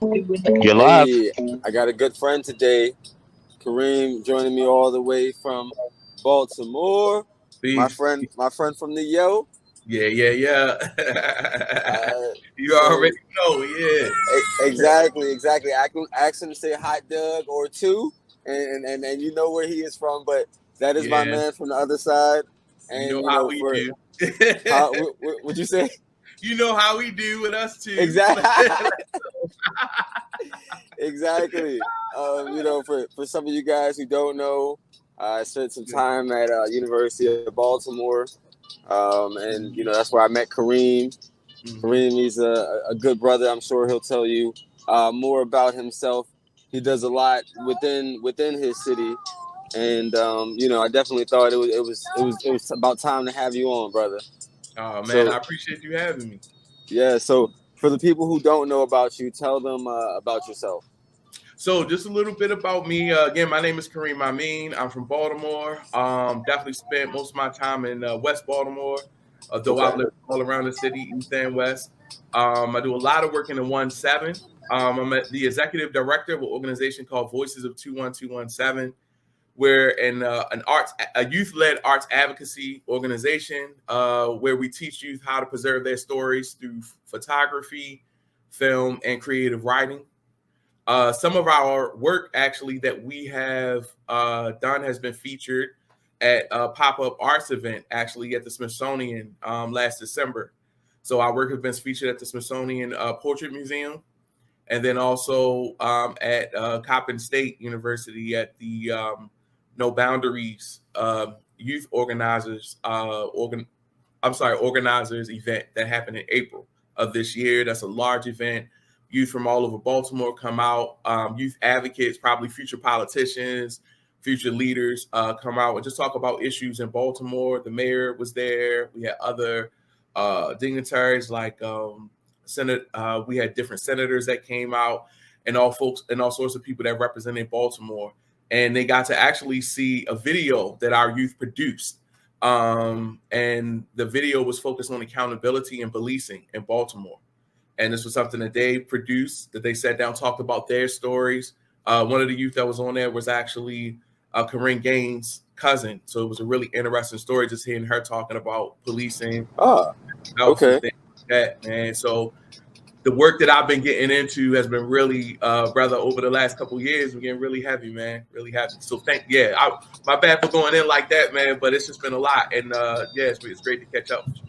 You're live. Hey, I got a good friend today, Kareem, joining me all the way from Baltimore. My Peace. friend, my friend from the Yo. Yeah. Uh, You so already know, yeah. exactly. I can ask him to say hot dog or two, and you know where he is from. But that is my Yeah. man from the other side. You know And how we for do. how would you say? You know how we do with us too. Exactly. Exactly. For some of you guys who don't know, I spent some time at University of Baltimore, and that's where I met Kareem. Mhm. Kareem, he's a good brother. I'm sure he'll tell you more about himself. He does a lot within his city, and I definitely thought it was about time to have you on, brother. Oh man, So I appreciate you having me. yeah, so for the people who don't know about you, tell them about yourself. So just a little bit about me. Again, my name is Kareem Amin. I'm from Baltimore. Definitely spent most of my time in West Baltimore, though Okay. I've lived all around the city, East and West. I do a lot of work in the 1-7. I'm the executive director of an organization called Voices of 21217. We're a youth-led arts advocacy organization where we teach youth how to preserve their stories through photography, film, and creative writing. Some of our work actually that we have done has been featured at a pop-up arts event actually at the Smithsonian last December. So our work has been featured at the Smithsonian Portrait Museum, and then also at Coppin State University at the No Boundaries Youth Organizers event that happened in April of this year. That's a large event. Youth from all over Baltimore come out. Youth advocates, probably future politicians, future leaders come out and just talk about issues in Baltimore. The mayor was there. We had other dignitaries like Senate. We had different senators that came out, and all folks and all sorts of people that represented Baltimore. And they got to actually see a video that our youth produced, and the video was focused on accountability and policing in Baltimore. And this was something that they produced, that they sat down, talked about their stories. One of the youth that was on there was actually Corinne Gaines' cousin. So it was a really interesting story just hearing her talking about policing Ah, and okay. things like that, man. So the work that I've been getting into has been really, brother, over the last couple of years, we're getting really heavy, man, really heavy. So my bad for going in like that, man, but it's just been a lot. And yeah, it's great to catch up with you.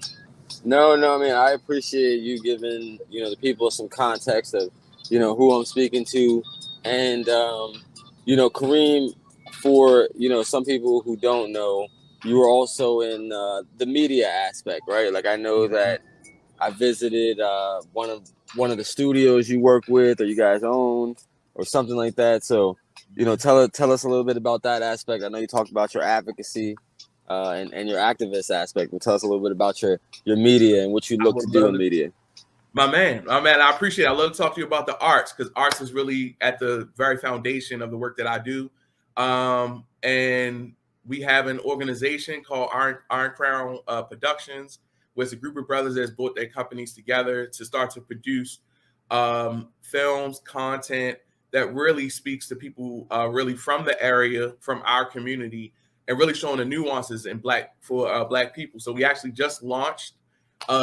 No, I mean, I appreciate you giving, the people some context of, who I'm speaking to. And, Kareem, for, some people who don't know, you were also in the media aspect, right? Like, I know Mhm. that I visited one of the studios you work with or you guys own or something like that. So, tell us a little bit about that aspect. I know you talked about your advocacy and your activist aspect. But tell us a little bit about your media and what you I look would to do love in to. media. My man, I appreciate it. I love to talk to you about the arts because arts is really at the very foundation of the work that I do. And we have an organization called Iron Crown Productions, where it's a group of brothers that's brought their companies together to start to produce films, content that really speaks to people really from the area, from our community, and really showing the nuances in black people. So we actually just launched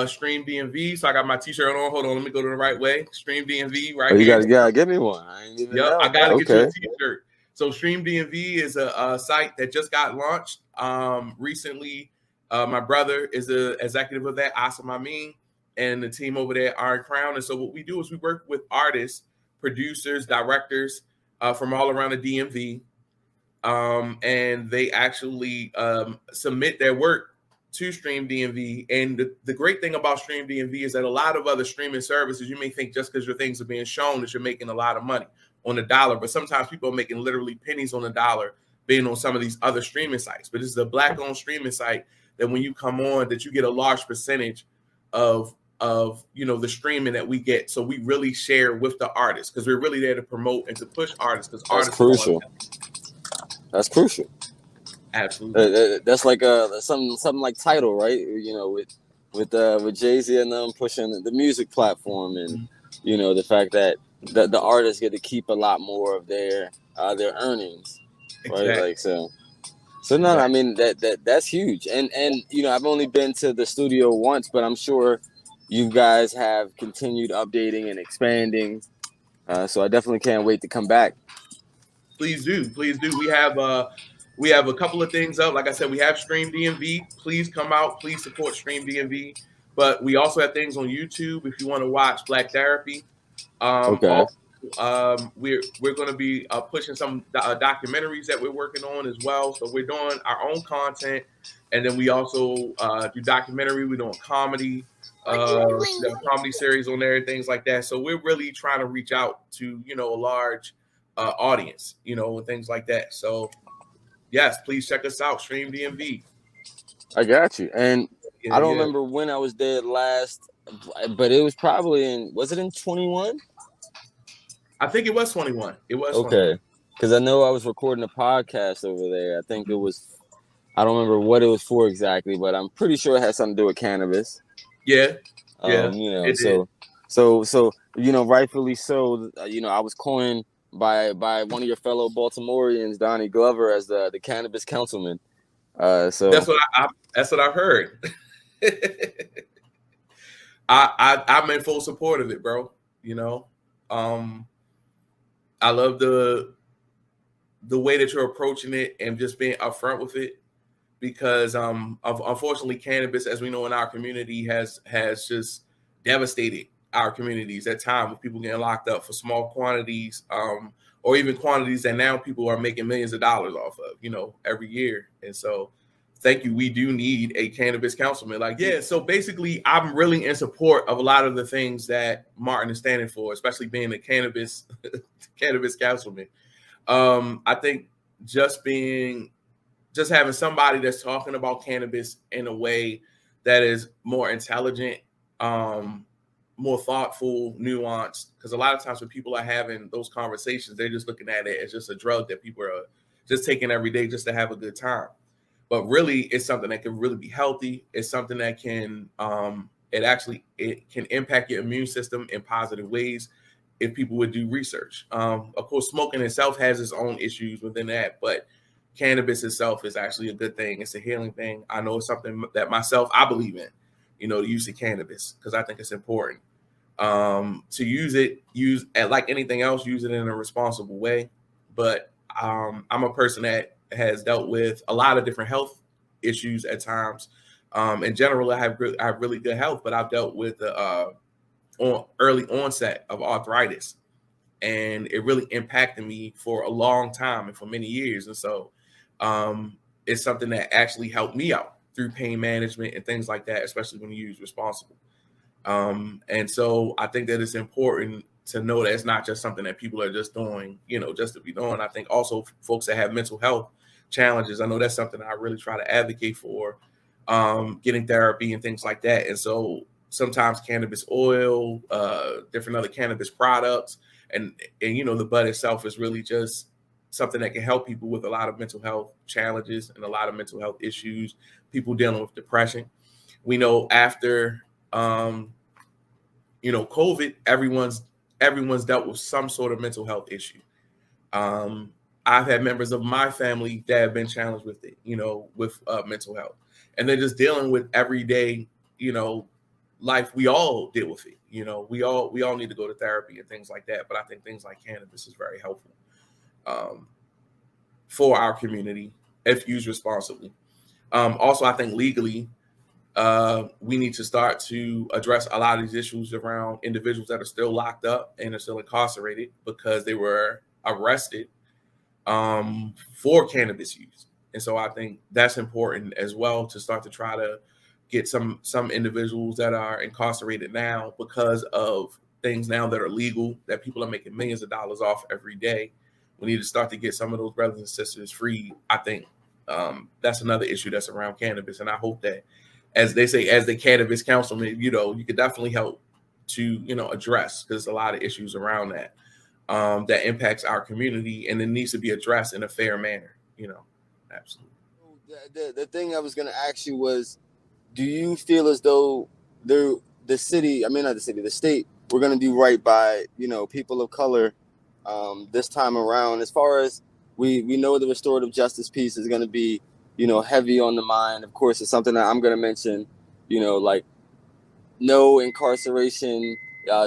Stream DMV. So I got my t-shirt on. Hold on, let me go to the right way. Stream DMV Oh, right you here. gotta give me one. I ain't even Yep, I know. gotta get you a Okay. t-shirt. So Stream DMV is a site that just got launched recently. My brother is the executive of that, Asim Amin, and the team over there, Iron Crown. And so what we do is we work with artists, producers, directors from all around the DMV, and they actually submit their work to Stream DMV. And the great thing about Stream DMV is that a lot of other streaming services, you may think just because your things are being shown that you're making a lot of money on the dollar, but sometimes people are making literally pennies on the dollar being on some of these other streaming sites. But this is a black-owned streaming site that when you come on, that you get a large percentage of the streaming that we get. So we really share with the artists because we're really there to promote and to push artists because That's artists are the ones. crucial. That's crucial. Absolutely. That's like something like Title, right? With Jay-Z and them pushing the music platform, and the fact that the artists get to keep a lot more of their earnings, right? Exactly. Like so. So no, I Exactly. mean that's huge, and you know I've only been to the studio once, but I'm sure you guys have continued updating and expanding. So I definitely can't wait to come back. Please do. Please do. We have a couple of things up. Like I said, we have Stream DMV. Please come out. Please support Stream DMV. But we also have things on YouTube if you want to watch Black Therapy. Okay, Also, we're going to be pushing some documentaries that we're working on as well. So we're doing our own content, and then we also do documentary. We're doing comedy, the comedy series on there, things like that. So we're really trying to reach out to a large audience, and things like that. So yes, please check us out, Stream DMV. I got you. And Yeah, I don't yeah. remember when I was there last, but it was probably was it in 21? I think it was 21. It was 21. Okay, because I know I was recording a podcast over there. I think it was. I don't remember what it was for exactly, but I'm pretty sure it had something to do with cannabis. Yeah, yeah, You know, it did. so you know, rightfully so. You know, I was coined by one of your fellow Baltimoreans, Donnie Glover, as the cannabis councilman. That's So what that's what I've heard. I'm in full support of it, bro. You know, um, I love the way that you're approaching it and just being upfront with it because unfortunately cannabis, as we know in our community, has just devastated our communities at times with people getting locked up for small quantities, or even quantities that now people are making millions of dollars off of, every year. And so thank you. We do need a cannabis councilman. Like, yeah, so basically I'm really in support of a lot of the things that Martin is standing for, especially being a cannabis cannabis councilman. I think just being just having somebody that's talking about cannabis in a way that is more intelligent, um, more thoughtful, nuanced. Because a lot of times when people are having those conversations, they're just looking at it as just a drug that people are just taking every day just to have a good time. But really, it's something that can really be healthy. It's something that it can impact your immune system in positive ways if people would do research. Of course, smoking itself has its own issues within that, but cannabis itself is actually a good thing. It's a healing thing. I know it's something that myself I believe in. The use of cannabis because I think it's important to use it like anything else. Use it in a responsible way. But I'm a person that has dealt with a lot of different health issues at times. In general, I have really good health, but I've dealt with early onset of arthritis, and it really impacted me for a long time and for many years. And so it's something that actually helped me out through pain management and things like that, especially when you use responsible. And so I think that it's important to know that it's not just something that people are just doing, just to be doing. I think also folks that have mental health challenges, I know that's something I really try to advocate for, getting therapy and things like that. And so sometimes cannabis oil, different other cannabis products, and the bud itself is really just something that can help people with a lot of mental health challenges and a lot of mental health issues, people dealing with depression. We know after um, COVID, everyone's dealt with some sort of mental health issue. Um, I've had members of my family that have been challenged with it, with mental health, and they're just dealing with everyday, you know, life. We all deal with it. We all need to go to therapy and things like that. But I think things like cannabis is very helpful um, for our community if used responsibly. Also, I think legally, we need to start to address a lot of these issues around individuals that are still locked up and are still incarcerated because they were arrested for cannabis use. And so I think that's important as well to start to try to get some individuals that are incarcerated now because of things now that are legal that people are making millions of dollars off every day. We need to start to get some of those brothers and sisters free. I think that's another issue that's around cannabis, and I hope that, as they say, as the cannabis councilman, you could definitely help to address because there's a lot of issues around that that impacts our community, and it needs to be addressed in a fair manner. Absolutely. the thing I was gonna ask you was, do you feel as though the city, I mean not the city, the state we're going to do right by, people of color this time around. As far as we know, the restorative justice piece is going to be, heavy on the mind. Of course, it's something that I'm going to mention, like no incarceration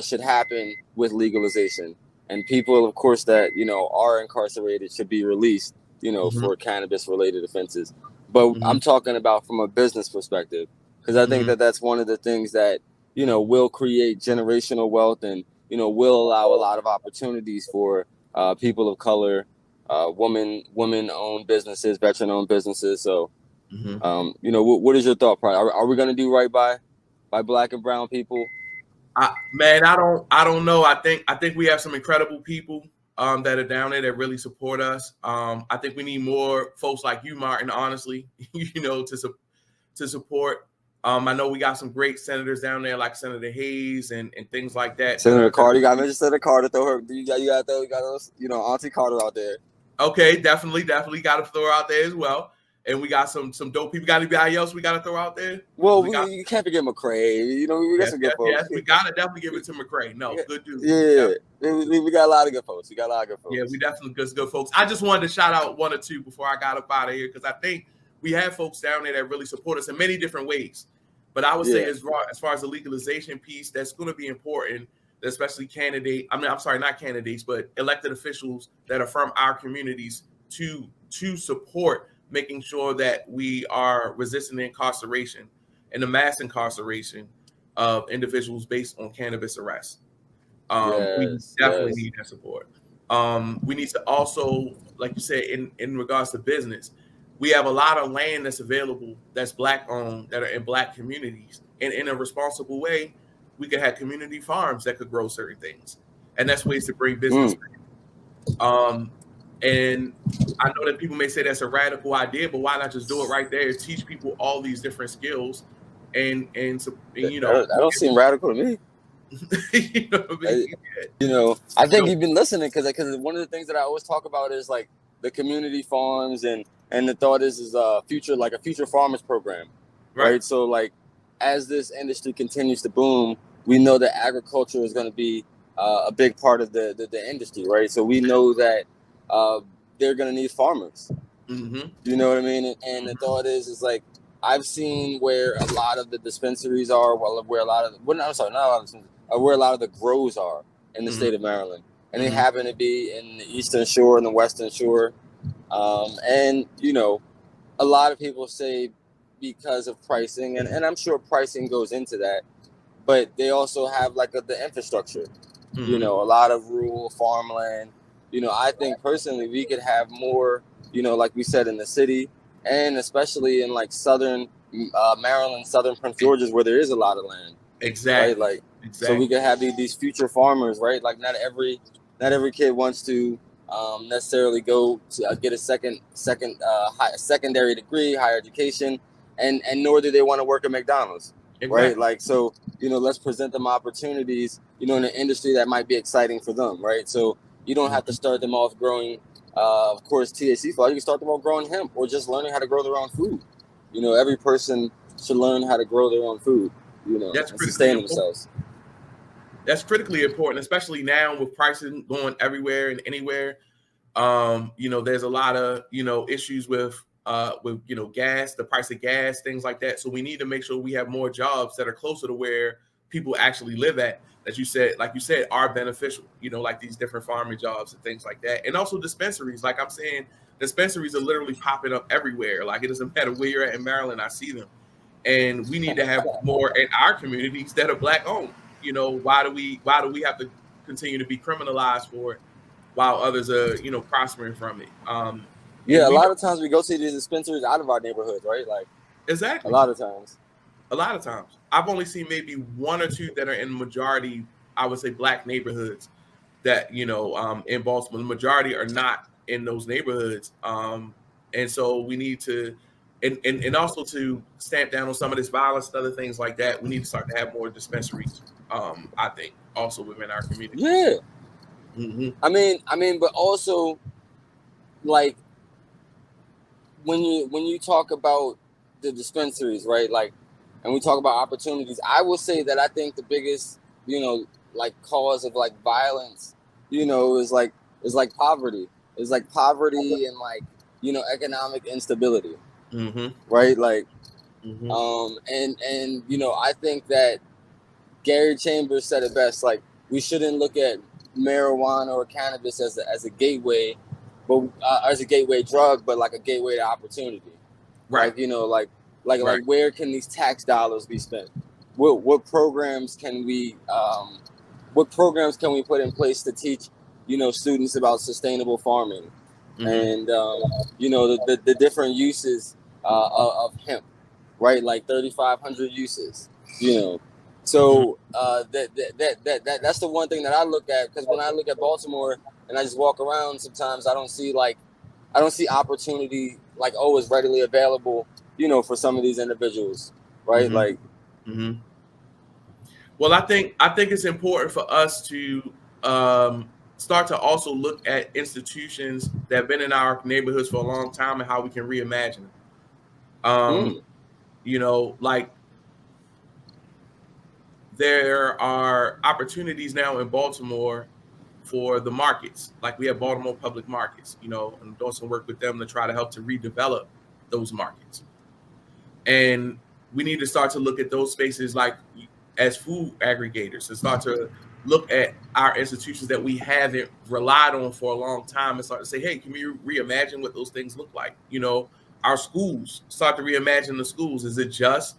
should happen with legalization. And people, of course, that, are incarcerated should be released, Mm-hmm. for cannabis related offenses. But Mm-hmm. I'm talking about from a business perspective, because I think Mm-hmm. that that's one of the things that, will create generational wealth and, will allow a lot of opportunities for people of color, women owned businesses, veteran owned businesses. So, Mm-hmm. what is your thought process? Are we going to do right by black and brown people? Man, I don't know. I think we have some incredible people that are down there that really support us. I think we need more folks like you, Martin. Honestly, to support. I know we got some great senators down there, like Senator Hayes and things like that. Senator Carter, you got to mention Senator Carter. Throw her. You got those, Auntie Carter out there. Okay, definitely got to throw out there as well. And we got some dope people. Got anybody else we got to throw out there? Well, We got you can't forget McCray. We got yes, some good yes, folks. yes. We got to definitely give it to McCray. No, good dude. Yeah, Yep. we got a lot of good folks. We got a lot of good Yeah, folks. we definitely good folks. I just wanted to shout out one or two before I got up out of here because I think we have folks down there that really support us in many different ways. But I would say as far as the legalization piece, that's going to be important, especially not candidates, but elected officials that are from our communities to support making sure that we are resisting the incarceration and the mass incarceration of individuals based on cannabis arrests. We definitely Yes. need that support. We need to also, like you said, in regards to business, we have a lot of land that's available that's black owned that are in black communities, and in a responsible way, we could have community farms that could grow certain things, and that's ways to bring business. And I know that people may say that's a radical idea, but why not just do it right there? Teach people all these different skills, That don't seem radical to me. you know what I mean? I think you've been listening because one of the things that I always talk about is like the community farms and the thought is a future farmers program, right? So like as this industry continues to boom, we know that agriculture is going to be a big part of the industry, right? So we know that they're going to need farmers. Mm-hmm. You know what I mean? And the thought is like I've seen where a lot of the dispensaries are, where a lot of not a lot of where a lot of the grows are in the state of Maryland, and they happen to be in the Eastern Shore and the Western Shore. And a lot of people say because of pricing, and I'm sure pricing goes into that, but they also have like the infrastructure. A lot of rural farmland. I think personally we could have more. Like we said in the city, and especially in like southern Maryland, southern Prince George's, where there is a lot of land. Exactly. Right, like so we could have these future farmers, right? Like not every kid wants to necessarily go to get a secondary degree, higher education, and nor do they want to work at McDonald's, right? Like so, let's present them opportunities, in an industry that might be exciting for them, right? So you don't have to start them off growing, of course, THC flower. You can start them off growing hemp or just learning how to grow their own food. Every person should learn how to grow their own food. That's and sustain themselves. That's critically important, especially now with pricing going everywhere and anywhere. There's a lot of issues with gas, the price of gas, things like that. So we need to make sure we have more jobs that are closer to where people actually live at. That you said, are beneficial. Like these different farming jobs and things like that, and also dispensaries. Like I'm saying, dispensaries are literally popping up everywhere. Like it doesn't matter where you're at in Maryland, I see them. And we need to have more in our communities that are black owned. Why do we have to continue to be criminalized for it while others are prospering from it? A lot of times we go see these dispensaries out of our neighborhoods, right? Like exactly. A lot of times I've only seen maybe one or two that are in majority, I would say, black neighborhoods that in Baltimore. The majority are not in those neighborhoods, and so we need to and also to stamp down on some of this violence and other things like that. We need to start to have more dispensaries. I think also within our community. Yeah. I mean, but also like when you talk about the dispensaries, right? Like, and we talk about opportunities. I will say that I think the biggest, cause of like violence, you know, is like poverty. It's like poverty and like, you know, economic instability, right? Like, and you know, I think that Gary Chambers said it best. Like, we shouldn't look at marijuana or cannabis as a gateway, but as a gateway drug, but like a gateway to opportunity. Right. Like, you know, like where can these tax dollars be spent? What programs can we put in place to teach, you know, students about sustainable farming, and you know, the different uses of hemp, right? Like 3,500 uses, you know. So that's the one thing that I look at, because when I look at Baltimore and I just walk around, sometimes I don't see opportunity like always readily available, you know, for some of these individuals, right? Like, well, I think it's important for us to start to also look at institutions that have been in our neighborhoods for a long time and how we can reimagine them. You know, like, there are opportunities now in Baltimore for the markets. Like, we have Baltimore Public Markets, you know, and doing some work with them to try to help to redevelop those markets. And we need to start to look at those spaces like as food aggregators, and start to look at our institutions that we haven't relied on for a long time and start to say, hey, can we reimagine what those things look like? You know, our schools, start to reimagine the schools. Is it just,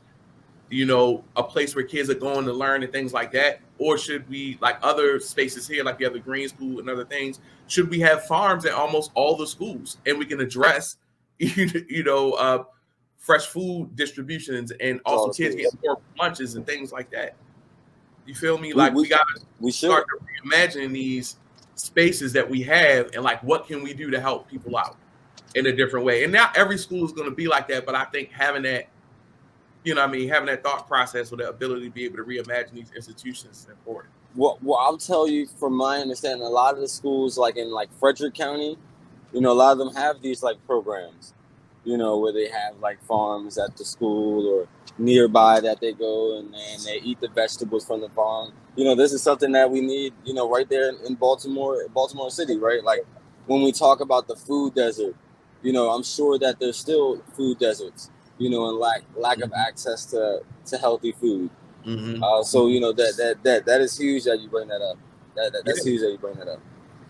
you know, a place where kids are going to learn and things like that? Or should we, like other spaces here, like we have the Green School and other things, should we have farms at almost all the schools, and we can address, you know, fresh food distributions, and also kids getting more lunches and things like that? You feel me? Like, we got to start to reimagine these spaces that we have, and like, what can we do to help people out in a different way? And not every school is going to be like that, but I think having that, you know what I mean, having that thought process or the ability to be able to reimagine these institutions is important. Well, I'll tell you from my understanding, a lot of the schools, like in like Frederick County, you know, a lot of them have these like programs, you know, where they have like farms at the school or nearby that they go and they eat the vegetables from the farm. You know, this is something that we need, you know, right there in Baltimore City, right? Like, when we talk about the food desert, you know, I'm sure that there's still food deserts, you know, and lack of access to healthy food. So, you know, that is huge that you bring that up. That's huge that you bring that up.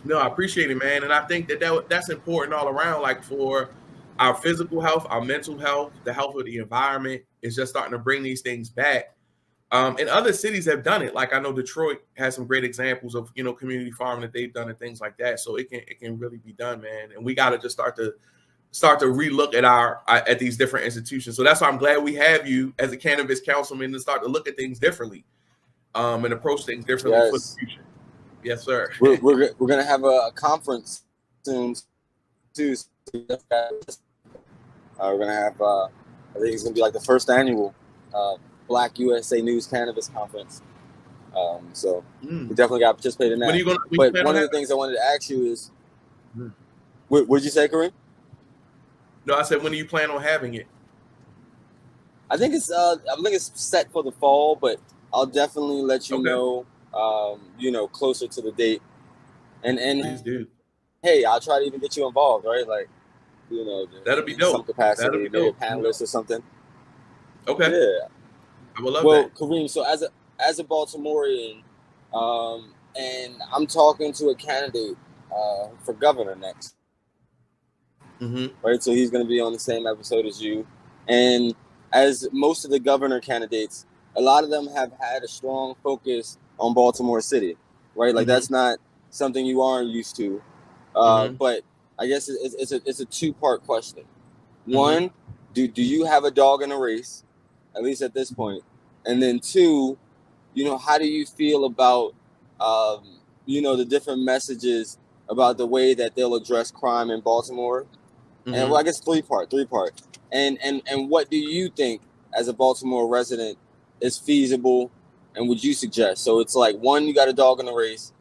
No, I appreciate it, man. And I think that's important all around, like for our physical health, our mental health, the health of the environment, is just starting to bring these things back. And other cities have done it. Like, I know Detroit has some great examples of, you know, community farming that they've done and things like that. So it can really be done, man. And we got to just start to relook at these different institutions. So that's why I'm glad we have you as a cannabis councilman to start to look at things differently, and approach things differently for the future. Yes, sir. We're gonna have a conference soon too. We're gonna have I think it's gonna be like the first annual BlackUSA.news cannabis conference. So we definitely got to participate in that. But one of the things I wanted to ask you is, what did you say, Kareem? No, I said, when do you plan on having it? I think it's set for the fall, but I'll definitely let you know, you know, closer to the date. And please do. Hey, I'll try to even get you involved, right? Like, you know, that'll be dope. Some capacity, maybe a panelist or something. Okay. Yeah. I would love that. Well, Kareem, so as a Baltimorean, and I'm talking to a candidate for governor next. Right, so he's going to be on the same episode as you, and as most of the governor candidates, a lot of them have had a strong focus on Baltimore City, right? Like, that's not something you aren't used to, but I guess it's a two-part question. One, do you have a dog in the race, at least at this point? And then two, you know, how do you feel about you know, the different messages about the way that they'll address crime in Baltimore? And well, I guess three part. And what do you think, as a Baltimore resident, is feasible and would you suggest? So it's like, one, you got a dog in the race.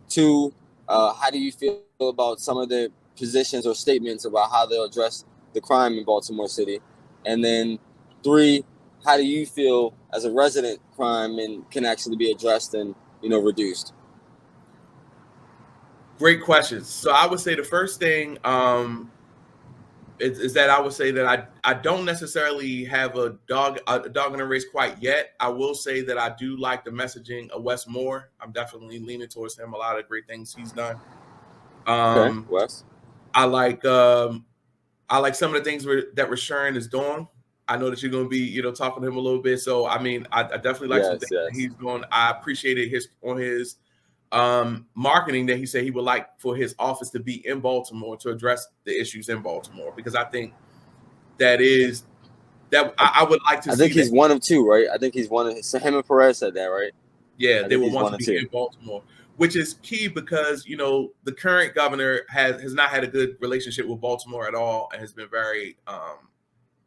Two, how do you feel about some of the positions or statements about how they'll address the crime in Baltimore City? And then three, how do you feel as a resident crime and can actually be addressed, and reduced? Great questions. So I would say the first thing is that I would say that I don't necessarily have a dog in the race quite yet. I will say that I do like the messaging of Wes Moore. I'm definitely leaning towards him. A lot of great things he's done. Okay, Um, Wes. I like some of the things that Rushern is doing. I know that you're going to be talking to him a little bit. So I mean, I definitely like some Yes, things that yes. he's doing. I appreciated his marketing that he said he would like for his office to be in Baltimore to address the issues in Baltimore, because I think that is that I would like to I see think that. he's one of two, right? I think he's one of. So him and Perez said that, right? Yeah, I they think would he's want one to of be two. in Baltimore, which is key because the current governor has not had a good relationship with Baltimore at all, and has been very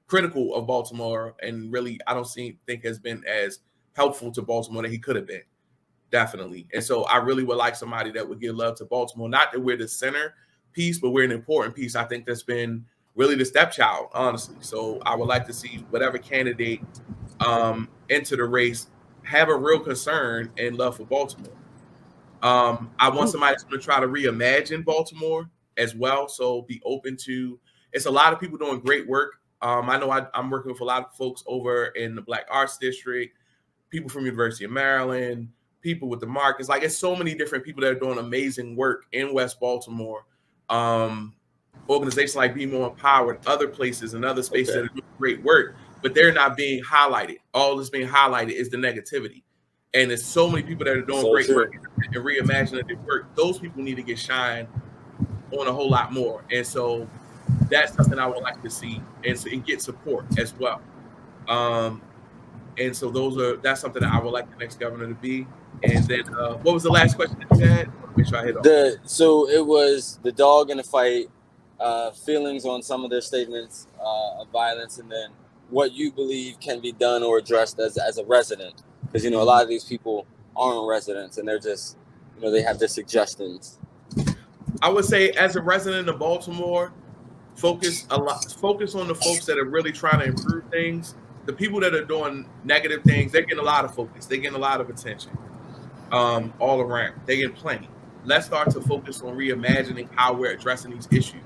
critical of Baltimore, and really I don't think has been as helpful to Baltimore that he could have been. Definitely. And so I really would like somebody that would give love to Baltimore. Not that we're the center piece, but we're an important piece. I think that's been really the stepchild, honestly. So I would like to see whatever candidate enter the race have a real concern and love for Baltimore. I want somebody that's going to try to reimagine Baltimore as well. So be open to. It's a lot of people doing great work. I know I'm working with a lot of folks over in the Black Arts District, people from University of Maryland, people with the markets. Like, it's so many different people that are doing amazing work in West Baltimore. Organizations like Be More Empowered, other places and other spaces that Okay. are doing great work, but they're not being highlighted. All that's being highlighted is the negativity. And there's so many people that are doing So great true. work and reimagining their work. Those people need to get shine on a whole lot more. And so that's something I would like to see, and get support as well. Um, and so that's something that I would like the next governor to be. And then what was the last question that you had? I want to make sure I hit all of them. So it was the dog in the fight, feelings on some of their statements of violence, and then what you believe can be done or addressed as a resident, because a lot of these people aren't residents and they're just they have their suggestions. I would say, as a resident of Baltimore, focus on the folks that are really trying to improve things. The people that are doing negative things, they're getting a lot of focus. They're getting a lot of attention all around. They're getting plenty. Let's start to focus on reimagining how we're addressing these issues.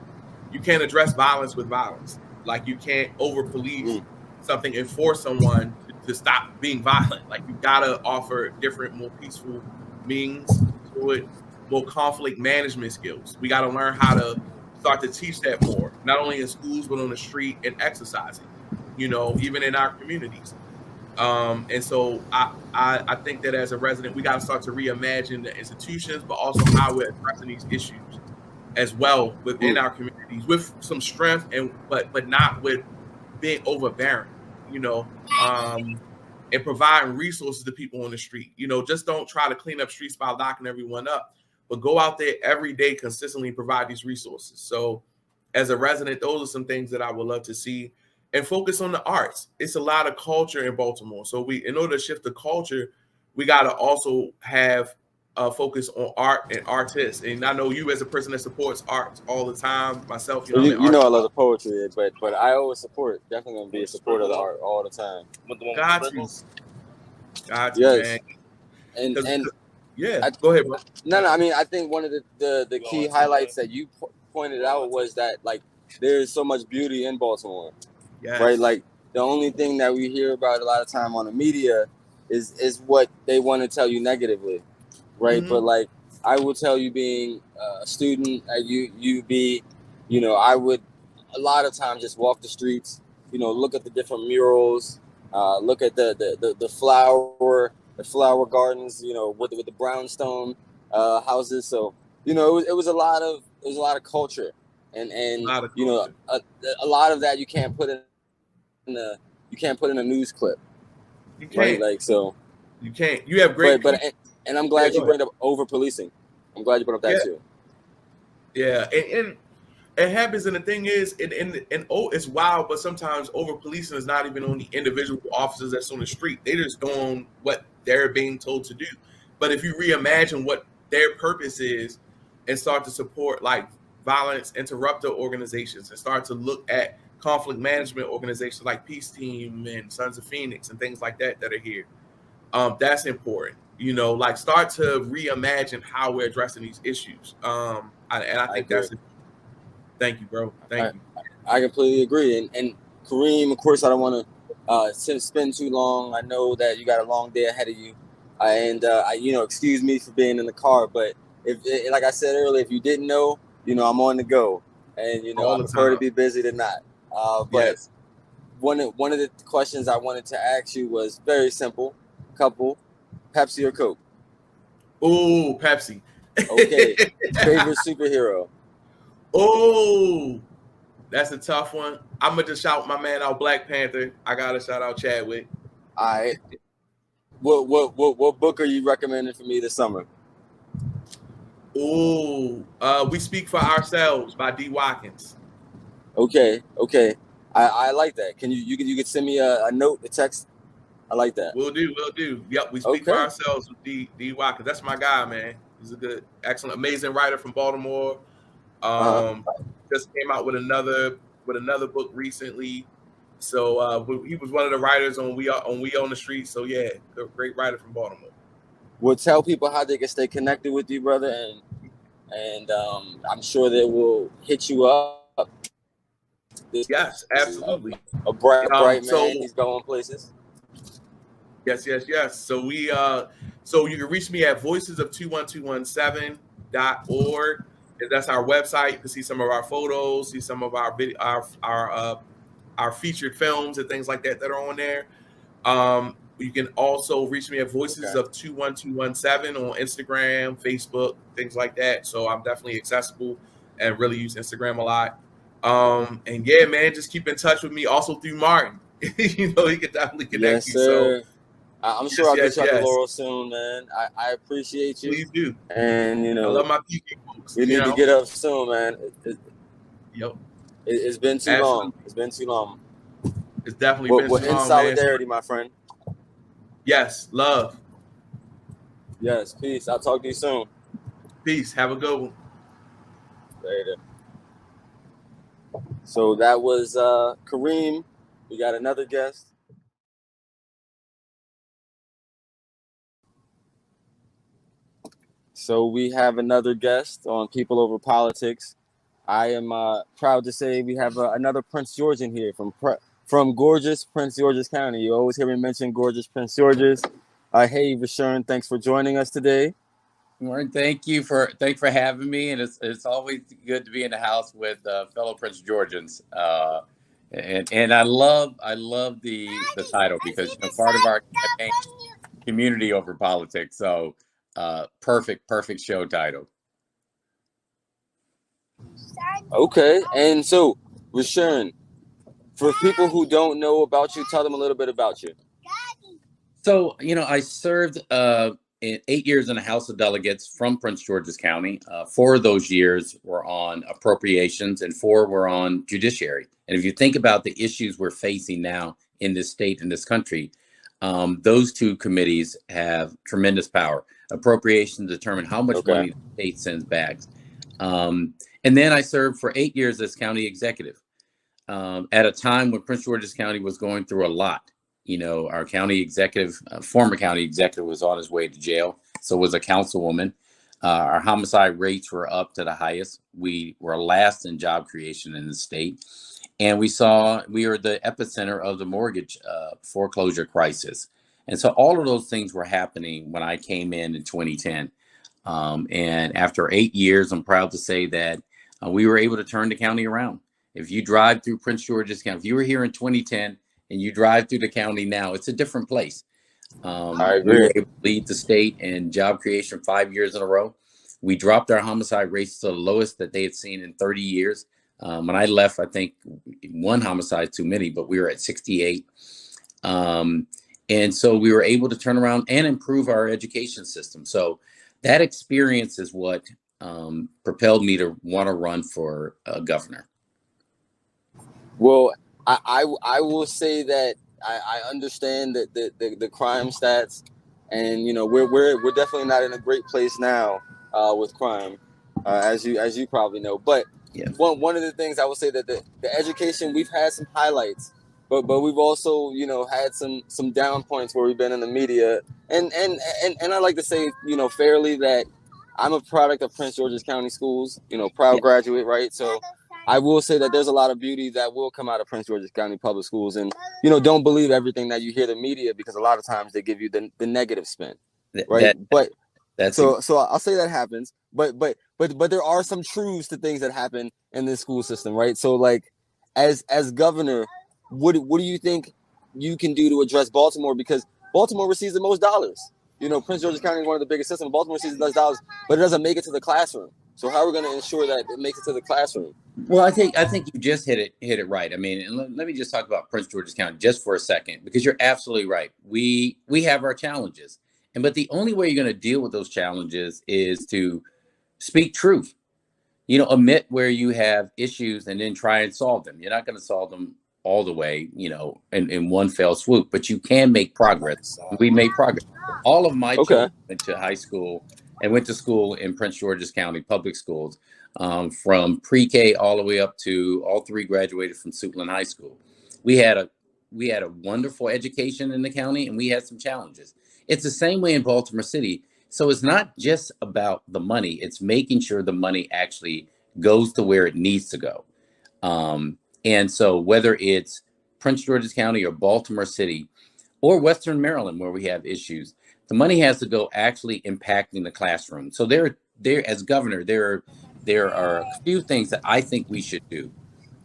You can't address violence with violence. Like, you can't over police something and force someone to stop being violent. Like, you gotta offer different, more peaceful means to it, more conflict management skills. We gotta learn how to start to teach that more, not only in schools but on the street and exercising. Even in our communities. And so I think that as a resident, we got to start to reimagine the institutions, but also how we're addressing these issues as well within our communities with some strength, but not with being overbearing, you know, um, and providing resources to people on the street. Just don't try to clean up streets by locking everyone up, but go out there every day consistently and provide these resources. So as a resident, those are some things that I would love to see, and focus on the arts. It's a lot of culture in Baltimore. So in order to shift the culture, we got to also have focus on art and artists. And I know you, as a person that supports art all the time, myself, Well, I'm an you know art. I love the poetry, but I always support. Definitely gonna be a supporter of the art all the time. With the one with Got you, sprinkles? man. Yes, and Because and yeah, I, go ahead, bro. no, I mean, I think one of the key highlights that you pointed out was that, like, there's so much beauty in Baltimore, right? Yes. Like, the only thing that we hear about a lot of time on the media is what they want to tell you negatively, right? Mm-hmm. But, like, I will tell you, being a student at UB, I would a lot of times just walk the streets, look at the different murals, look at the flower gardens, with the brownstone houses. So it was a lot of culture, and A lot of culture. a lot of that you can't put in a news clip, You right? can't. Like, so, You can't. You have great but people. and I'm Yeah, glad you go ahead. brought up over policing. I'm glad you brought up Yeah, that too. yeah. And it happens, and the thing is, it's wild, but sometimes over policing is not even on the individual officers that's on the street. They just doing what they're being told to do. But if you reimagine what their purpose is and start to support, like, violence interrupter organizations, and start to look at conflict management organizations like Peace Team and Sons of Phoenix and things like that are here, that's important. You know, like start to reimagine how we're addressing these issues. I I think agree. that's it. Thank you, bro. Thank I, you. I completely agree. And Kareem, of course, I don't want to spend too long. I know that you got a long day ahead of you, excuse me for being in the car. But like I said earlier, if you didn't know, I'm on the go, and All I the prefer to time. be busy than not. But Yes. one of the questions I wanted to ask you was very simple: couple, Pepsi or Coke? Oh, Pepsi. Okay, favorite superhero? Oh, that's a tough one. I'm gonna just shout my man out, Black Panther. I gotta shout out Chadwick. All right. What book are you recommending for me this summer? Oh, We Speak for Ourselves by D. Watkins. Okay. I like that. Can you could send me a note, a text? I like that. We'll do, we'll do. Yep, We Speak for Okay. Ourselves with D. Watkins. That's my guy, man. He's a good, excellent, amazing writer from Baltimore. Uh huh. Um, just came out with another book recently. So he was one of the writers on We Own the Street. So yeah, great writer from Baltimore. We'll tell people how they can stay connected with you, brother, and I'm sure they will hit you up. Yes, This is absolutely. a bright So man. He's going places. yes. So so you can reach me at voicesof21217.org. That's our website. You can see some of our photos, see some of our video, our featured films and things like that are on there. You can also reach me at Okay. voicesof21217 on Instagram, Facebook, things like that. So I'm definitely accessible and really use Instagram a lot. And yeah, man, just keep in touch with me also through Martin. He could definitely connect Yes, you. So sir. I'm sure I'll get you out the yes. Laurel soon, man. I appreciate you, Please do. and I love my PK folks, we need to get up soon, man. Yep. It's been too long. Absolutely. It's been too long. It's definitely been We're too in long, man. solidarity, my friend. Yes, love. Yes, peace. I'll talk to you soon. Peace. Have a good one. Later. So that was Kareem. We got another guest. So we have another guest on People Over Politics. I am proud to say we have another Prince Georgian here from gorgeous Prince George's County. You always hear me mention gorgeous Prince George's. Hey, Rushern, thanks for joining us today. Warren, thanks for having me, and it's always good to be in the house with fellow Prince Georgians. And I love the title because part of our campaign, community over politics. So perfect show title. Okay, and so Rushern, for people who don't know about you, tell them a little bit about you. So I served in 8 years in the House of Delegates from Prince George's County. 4 of those years were on appropriations and 4 were on judiciary. And if you think about the issues we're facing now in this state, in this country, those 2 committees have tremendous power. Appropriations determine how much money the state sends back. And then I served for 8 years as county executive at a time when Prince George's County was going through a lot. Our county executive, former county executive, was on his way to jail. So was a councilwoman. Our homicide rates were up to the highest. We were last in job creation in the state. And we were the epicenter of the mortgage foreclosure crisis. And so all of those things were happening when I came in 2010. And after 8 years, I'm proud to say that we were able to turn the county around. If you drive through Prince George's County, if you were here in 2010, and you drive through the county now, it's a different place. I agree. We were able to lead the state in job creation 5 years in a row. We dropped our homicide rates to the lowest that they had seen in 30 years. When I left, I think 1 homicide too many, but we were at 68. And so we were able to turn around and improve our education system. So that experience is what propelled me to want to run for governor. Well, I will say that I understand that the crime stats, and we're definitely not in a great place now with crime, as you probably know. But yeah. one of the things I would say that the education, we've had some highlights, but we've also had some down points where we've been in the media And I like to say, fairly, that I'm a product of Prince George's County Schools, proud graduate, right? So I will say that there's a lot of beauty that will come out of Prince George's County Public Schools. And, don't believe everything that you hear the media, because a lot of times they give you the negative spin, right? So I'll say that happens, but there are some truths to things that happen in this school system, right? So, like, as governor, what do you think you can do to address Baltimore? Because Baltimore receives the most dollars. Prince George's County is one of the biggest systems. Baltimore receives the most dollars, but it doesn't make it to the classroom. So how are we going to ensure that it makes it to the classroom? Well, I think you just hit it right. I mean, and let me just talk about Prince George's County just for a second, because you're absolutely right. We have our challenges, but the only way you're going to deal with those challenges is to speak truth. Admit where you have issues and then try and solve them. You're not going to solve them all the way, in one fell swoop, but you can make progress. We made progress. All of my children went to high school and went to school in Prince George's County public schools, from pre-K all the way up to all three graduated from Suitland High School. We had a wonderful education in the county, and we had some challenges. It's the same way in Baltimore City. So it's not just about the money, it's making sure the money actually goes to where it needs to go. And so whether it's Prince George's County or Baltimore City or Western Maryland, where we have issues, the money has to go actually impacting the classroom. So there as governor, there are a few things that I think we should do.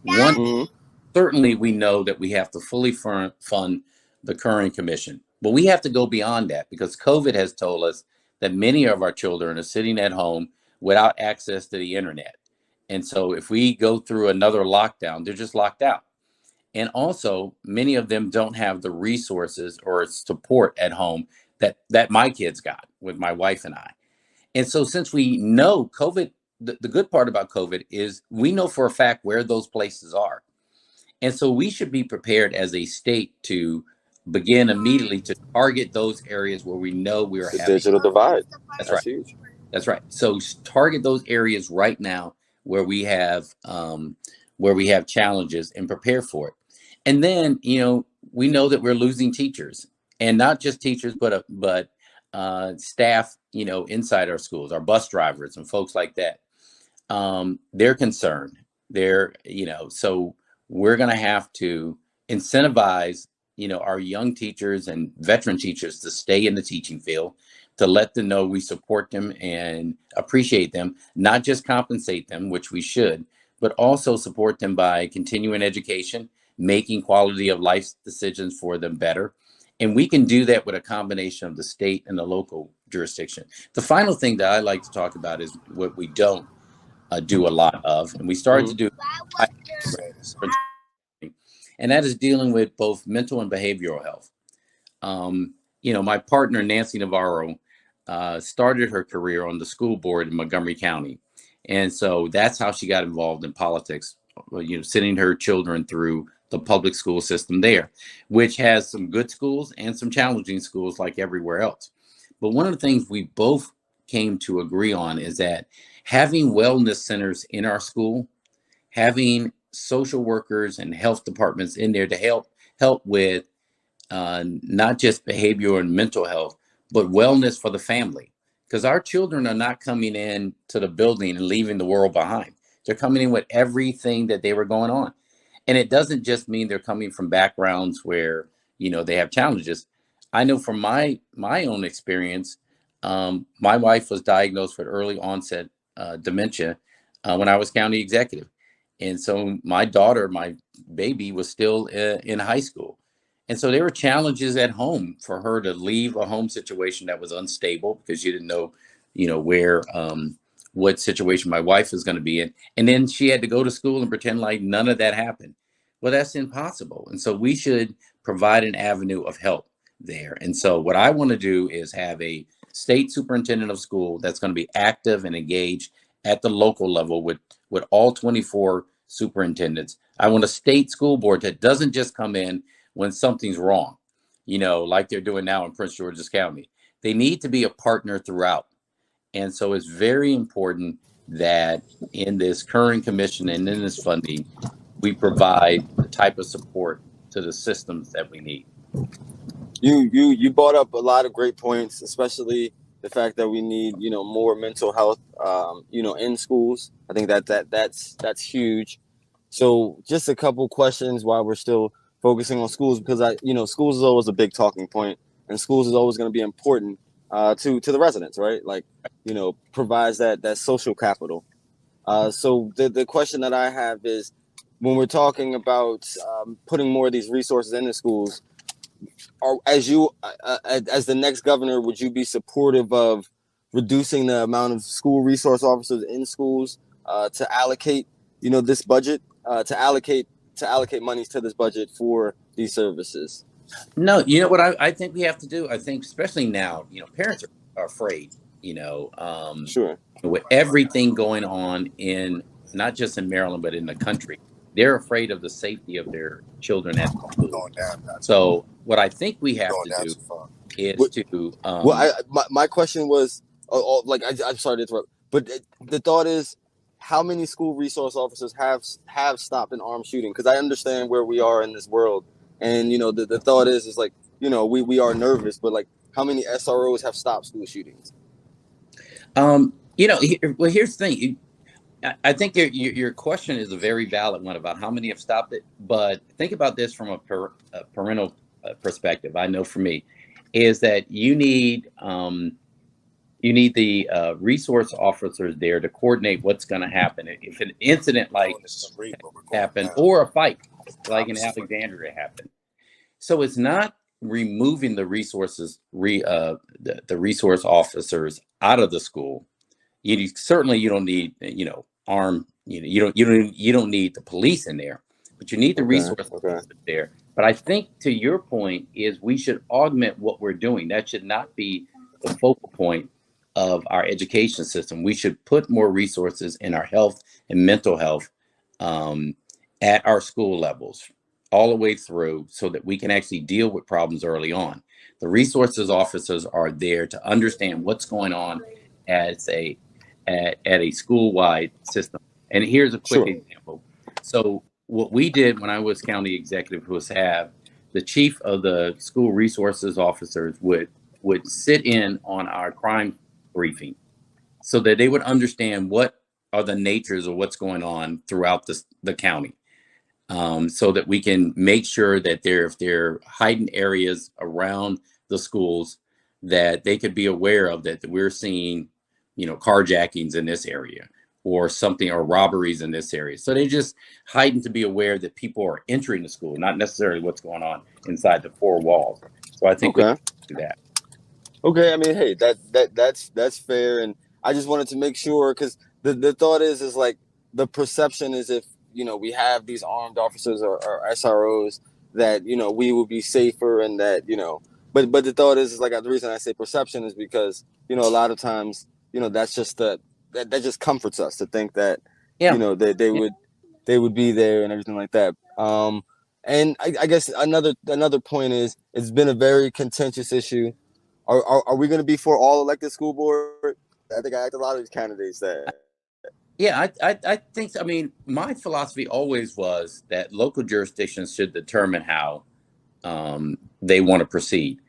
One, certainly we know that we have to fully fund the current commission, but we have to go beyond that, because COVID has told us that many of our children are sitting at home without access to the internet. And so if we go through another lockdown, they're just locked out. And also, many of them don't have the resources or support at home that my kids got with my wife and I. And so since we know COVID, the good part about COVID is we know for a fact where those places are. And so we should be prepared as a state to begin immediately to target those areas where we know we are having digital divide. That's right. Huge. That's right. So target those areas right now where we have challenges and prepare for it. And then, we know that we're losing teachers, and not just teachers, but staff, inside our schools, our bus drivers and folks like that. They're concerned. So we're going to have to incentivize, our young teachers and veteran teachers to stay in the teaching field, to let them know we support them and appreciate them, not just compensate them, which we should, but also support them by continuing education, making quality of life decisions for them better. And we can do that with a combination of the state and the local jurisdiction. The final thing that I like to talk about is what we don't do a lot of, and we started to do, and that is dealing with both mental and behavioral health. My partner, Nancy Navarro, started her career on the school board in Montgomery County. And so that's how she got involved in politics, sending her children through the public school system there, which has some good schools and some challenging schools like everywhere else. But one of the things we both came to agree on is that having wellness centers in our school, having social workers and health departments in there to help with not just behavioral and mental health, but wellness for the family. Because our children are not coming in to the building and leaving the world behind. They're coming in with everything that they were going on. And it doesn't just mean they're coming from backgrounds where, they have challenges. I know from my own experience, my wife was diagnosed with early onset dementia when I was county executive. And so my daughter, my baby, was still in high school. And so there were challenges at home for her to leave a home situation that was unstable, because she didn't know, where, what situation my wife was going to be in. And then she had to go to school and pretend like none of that happened. Well, that's impossible. And so we should provide an avenue of help there. And so what I want to do is have a state superintendent of school that's going to be active and engaged at the local level with all 24 superintendents. I want a state school board that doesn't just come in when something's wrong, like they're doing now in Prince George's County. They need to be a partner throughout. And so it's very important that in this current commission and in this funding, we provide the type of support to the systems that we need. You brought up a lot of great points, especially the fact that we need, more mental health, in schools. I think that's huge. So just a couple questions while we're still focusing on schools, because schools is always a big talking point, and schools is always going to be important to the residents, right? Like, provides that social capital. So the question that I have is, when we're talking about putting more of these resources into schools, as the next governor, would you be supportive of reducing the amount of school resource officers in schools to allocate, this budget, to allocate monies to this budget for these services? No, you know what I think we have to do? I think especially now, parents are afraid, Sure. with everything going on in not just in Maryland, but in the country. They're afraid of the safety of their children at school. So what I think we have to do is to my question was, I'm sorry to interrupt, but the thought is, how many school resource officers have stopped an armed shooting? Because I understand where we are in this world, and the thought is like, we are nervous, but like, how many SROs have stopped school shootings? Here's the thing. I think your question is a very valid one about how many have stopped it. But think about this from a parental perspective. I know for me, is that you need the resource officers there to coordinate what's going to happen if an incident like happened, or a fight like in Alexandria happened. So it's not removing the resources, the resource officers out of the school. You don't need armed. You don't need the police in there, but you need the resources there. But I think, to your point, is we should augment what we're doing. That should not be the focal point of our education system. We should put more resources in our health and mental health at our school levels, all the way through, so that we can actually deal with problems early on. The resources officers are there to understand what's going on at a school-wide system. And here's a quick example. So what we did when I was county executive was have the chief of the school resources officers would sit in on our crime briefing, so that they would understand what are the natures of what's going on throughout the county. So that we can make sure that if there are heightened areas around the schools, that they could be aware of that we're seeing, carjackings in this area, or something, or robberies in this area. So they just heightened to be aware that people are entering the school, not necessarily what's going on inside the four walls. So I think we can do that. Okay, I mean, hey, that's fair, and I just wanted to make sure, because the thought is like, the perception is, if we have these armed officers or SROs, that we will be safer, and that but the thought is like, the reason I say perception is because a lot of times that's just that just comforts us to think that that they would be there and everything like that. And I guess another point is, it's been a very contentious issue. Are we going to be for all elected school board? I think I asked a lot of these candidates that. Yeah, I think so. I mean, my philosophy always was that local jurisdictions should determine how they want to proceed.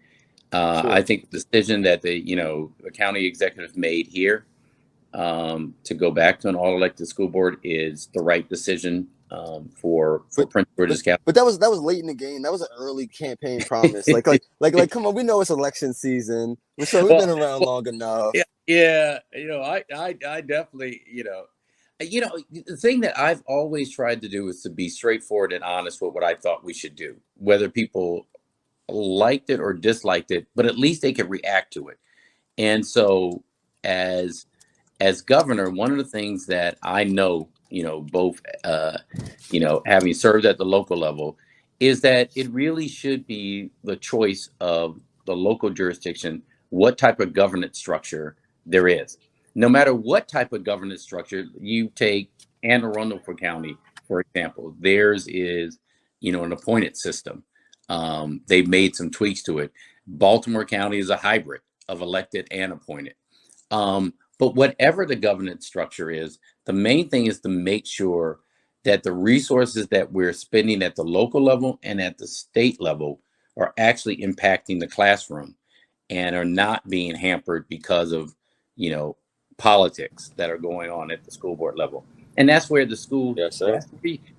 I think the decision that the county executive made here to go back to an all elected school board is the right decision for Prince George's County. But that was late in the game. That was an early campaign promise. like come on, we know it's election season. We've been around long enough. Yeah. I definitely, the thing that I've always tried to do is to be straightforward and honest with what I thought we should do, whether people liked it or disliked it, but at least they could react to it. And so as governor, one of the things that I know, both, having served at the local level, is that it really should be the choice of the local jurisdiction what type of governance structure there is. No matter what type of governance structure you take, Anne Arundel County, for example, theirs is, an appointed system. They've made some tweaks to it. Baltimore County is a hybrid of elected and appointed. But whatever the governance structure is, the main thing is to make sure that the resources that we're spending at the local level and at the state level are actually impacting the classroom and are not being hampered because of, politics that are going on at the school board level. And that's where the school, Yes, sir.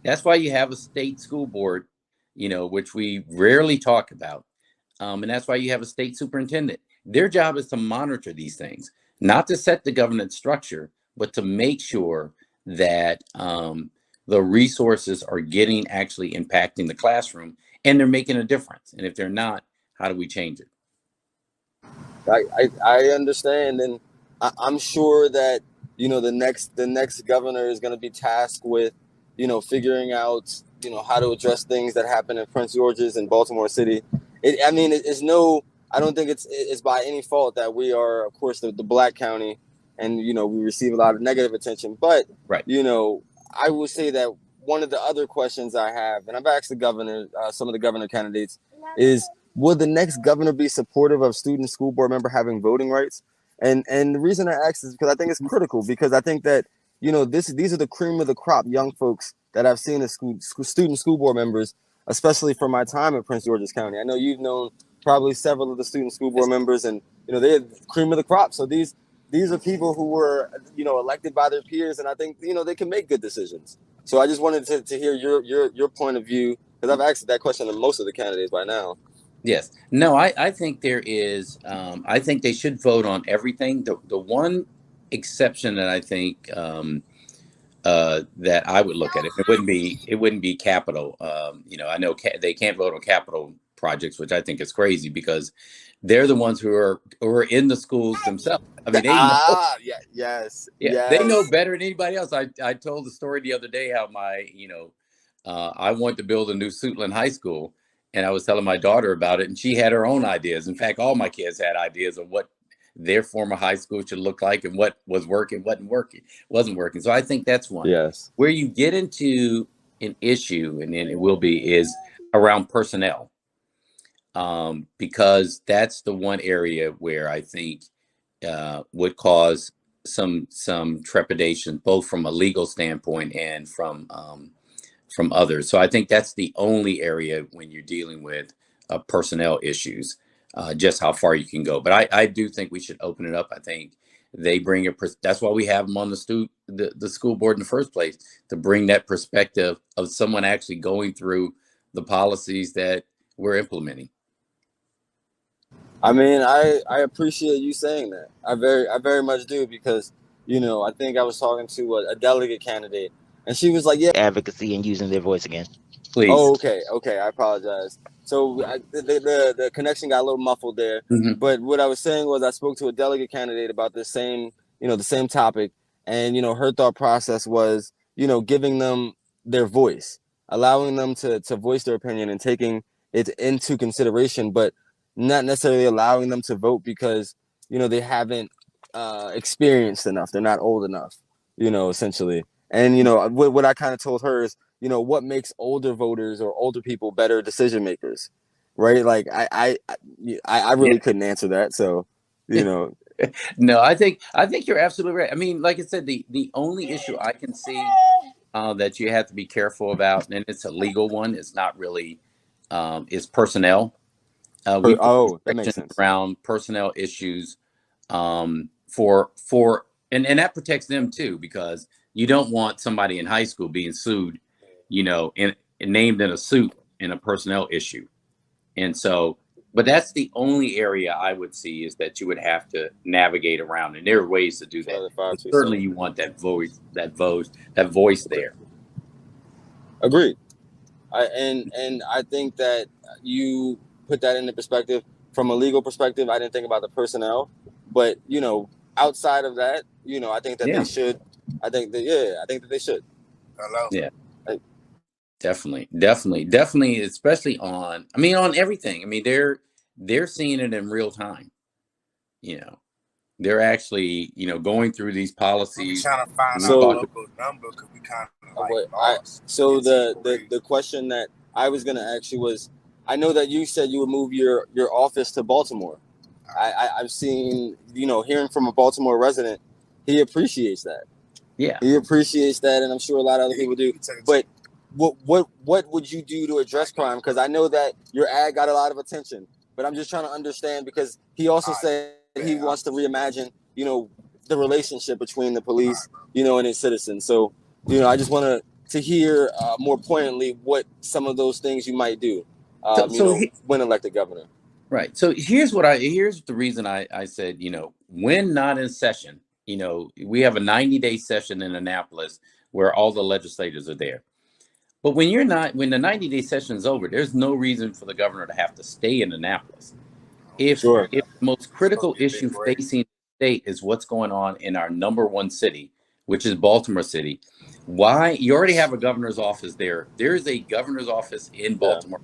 that's why you have a state school board, which we rarely talk about. And that's why you have a state superintendent. Their job is to monitor these things, not to set the governance structure, but to make sure that the resources are getting actually impacting the classroom and they're making a difference. And if they're not, how do we change it? I understand, and I'm sure that the next governor is going to be tasked with figuring out how to address things that happen in Prince George's and Baltimore City. It's no, I don't think it's by any fault that we are, of course, the Black county, and we receive a lot of negative attention. But right. I will say that one of the other questions I have, and I've asked the governor, some of the governor candidates, is will the next governor be supportive of student school board member having voting rights? And the reason I ask is because I think it's critical, because I think that these are the cream of the crop young folks that I've seen as student school board members, especially from my time in Prince George's County. I know you've known probably several of the student school board members, and they're cream of the crop. So these are people who were elected by their peers, and I think they can make good decisions. So I just wanted to hear your point of view, because I've asked that question to most of the candidates by now. Yes. No, I think there is, I think they should vote on everything. The one exception that I think that I would look at, it wouldn't be capital. I know they can't vote on capital projects, which I think is crazy, because they're the ones who are in the schools themselves. I mean, they know. Yes. They know better than anybody else. I told the story the other day how I wanted to build a new Suitland High School. And I was telling my daughter about it, and she had her own ideas. In fact, all my kids had ideas of what their former high school should look like and what was working, wasn't working. So I think that's one. Yes. Where you get into an issue, and then it will be, is around personnel, because that's the one area where I think would cause some trepidation, both from a legal standpoint and from others. So I think that's the only area when you're dealing with personnel issues, just how far you can go. But I do think we should open it up. I think they bring that's why we have them on the school board in the first place, to bring that perspective of someone actually going through the policies that we're implementing. I mean, I appreciate you saying that. I very much do, because I think I was talking to a delegate candidate, and she was like, "Yeah, advocacy and using their voice again." Please. Oh, okay. I apologize. So the connection got a little muffled there. Mm-hmm. But what I was saying was, I spoke to a delegate candidate about the same topic, and her thought process was giving them their voice, allowing them to voice their opinion and taking it into consideration, but not necessarily allowing them to vote because they haven't experienced enough. They're not old enough, essentially. And what I kind of told her is, what makes older voters or older people better decision makers, right? Like I really couldn't answer that. So, No, I think you're absolutely right. I mean, like I said, the only issue I can see that you have to be careful about, and it's a legal one, it's not really, is personnel. We put that makes sense. around personnel issues and that protects them too, because you don't want somebody in high school being sued, and named in a suit in a personnel issue. And so, but that's the only area I would see, is that you would have to navigate around, and there are ways to do that. But certainly you want that voice there. Agreed. And I think that you put that into perspective. From a legal perspective, I didn't think about the personnel, but outside of that, I think that they should. I think that they should. Yeah. Definitely, especially on everything. I mean, they're seeing it in real time. They're actually, going through these policies. We're trying to find our local number, because we kind of lost. So the question that I was going to ask you was, I know that you said you would move your office to Baltimore. I've seen, hearing from a Baltimore resident, he appreciates that. Yeah, he appreciates that, and I'm sure a lot of other people do. But what would you do to address crime? Because I know that your ad got a lot of attention, but I'm just trying to understand, because he also said he wants to reimagine, the relationship between the police, and its citizens. So, I just want to hear more poignantly what some of those things you might do, when elected governor. Right. So here's the reason I said, when not in session, we have a 90-day session in Annapolis where all the legislators are there. But when the 90-day session is over, there's no reason for the governor to have to stay in Annapolis. If the most critical issue facing the state is what's going on in our number one city, which is Baltimore City, why you already have a governor's office there. There's a governor's office in Baltimore,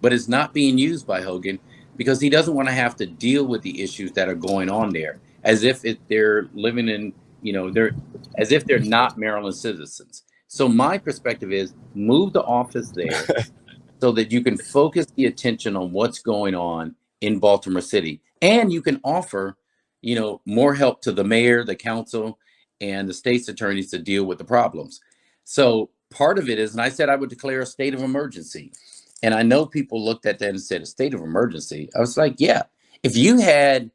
but it's not being used by Hogan because he doesn't want to have to deal with the issues that are going on there, as if they're living in, as if they're not Maryland citizens. So my perspective is move the office there so that you can focus the attention on what's going on in Baltimore City. And you can offer, more help to the mayor, the council, and the state's attorneys to deal with the problems. So part of it is, and I said I would declare a state of emergency. And I know people looked at that and said, a state of emergency. I was like, yeah, if you had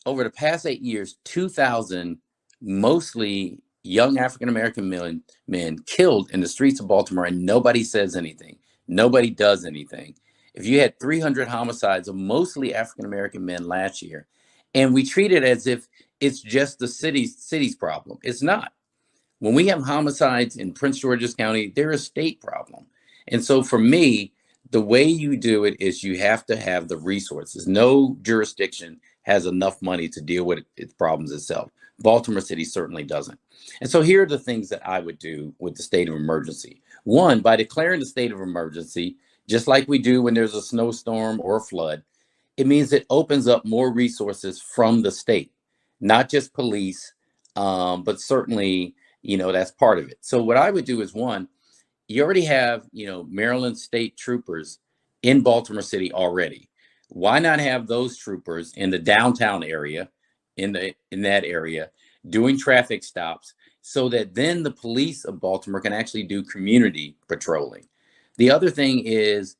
over the past 8 years, 2,000 mostly young African-American men killed in the streets of Baltimore and nobody says anything, nobody does anything. If you had 300 homicides of mostly African-American men last year, and we treat it as if it's just the city's problem. It's not. When we have homicides in Prince George's County, they're a state problem. And so for me, the way you do it is you have to have the resources. No jurisdiction has enough money to deal with its problems itself. Baltimore City certainly doesn't. And so here are the things that I would do with the state of emergency. One, by declaring the state of emergency, just like we do when there's a snowstorm or a flood, it means it opens up more resources from the state, not just police, but certainly, that's part of it. So what I would do is, one, you already have, Maryland state troopers in Baltimore City already. Why not have those troopers in the downtown area, in that area, doing traffic stops, so that then the police of Baltimore can actually do community patrolling? The other thing is,